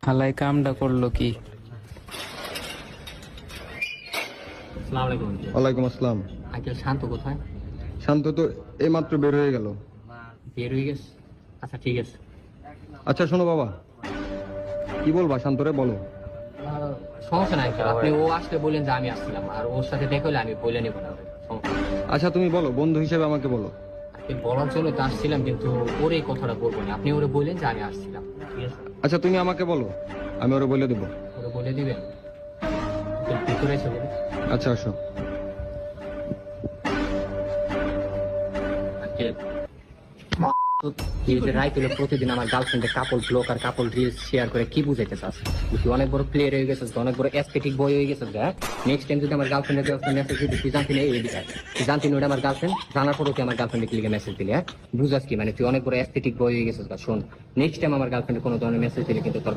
হালাই কামটা করলো কি? আসসালামু আলাইকুম। ওয়ালাইকুম আসসালাম। আঙ্কেল শান্ত কোথায়? শান্ত তো এইমাত্র বের হয়ে গেল। বের হয়ে গেছে? আচ্ছা ঠিক আছে। আচ্ছা শোনো বাবা, কি বলবা শান্তরে বলো। সমস্যা নাই আঙ্কেল, আপনি ও আসলে বললেন যে আমি আসছিলাম, আর ওর সাথে দেখা হলে আমি বলে নেবো না। সমস্যা নেই। আচ্ছা তুমি বলো, বন্ধু হিসেবে আমাকে বলো। আঙ্কেল বলার জন্য তো আসছিলাম, কিন্তু ওরে এই কথাটা বলবো না। আপনি ওরে বললেন যে আমি আসছিলাম, ঠিক আছে? আচ্ছা তুমি আমাকে বলো, আমি ওরা বলে দেবো। ওরে বলে দিবেন। আঙ্কেল ভিতরে এসে বলুন। আচ্ছা আসো। আঙ্কেল এই যে রাইত হলে প্রতিদিন আমার গার্লফ্রেন্ডে কাপল ব্লগ আর কাপল রিলস শেয়ার করে কি বুঝাইতে চাস? তুই অনেক বড় প্লেয়ার হয়ে গেছিস, অনেক বড় এস্থেটিক বয় হয়ে গেছিস। হ্যাঁ, নেক্সট টাইম যদি আমার গার্লফ্রেন্ডের মেসেজ দিবি, তুই জানতি না এই দিকে তুই জানতি না ওটা আমার গার্লফ্রেন্ড, জানার পরও তুই আমার গার্লফ্রেন্ডে ক্লিকে মেসেজ দিলি। হ্যাঁ, বুঝাস কি? মানে তুই অনেক বড় এস্থেটিক বয় হয়ে গেছিস। শোন, নেক্সট টাইম আমার গার্লফ্রেন্ডে কোনো ধরনের মেসেজ দিলে কিন্তু তোর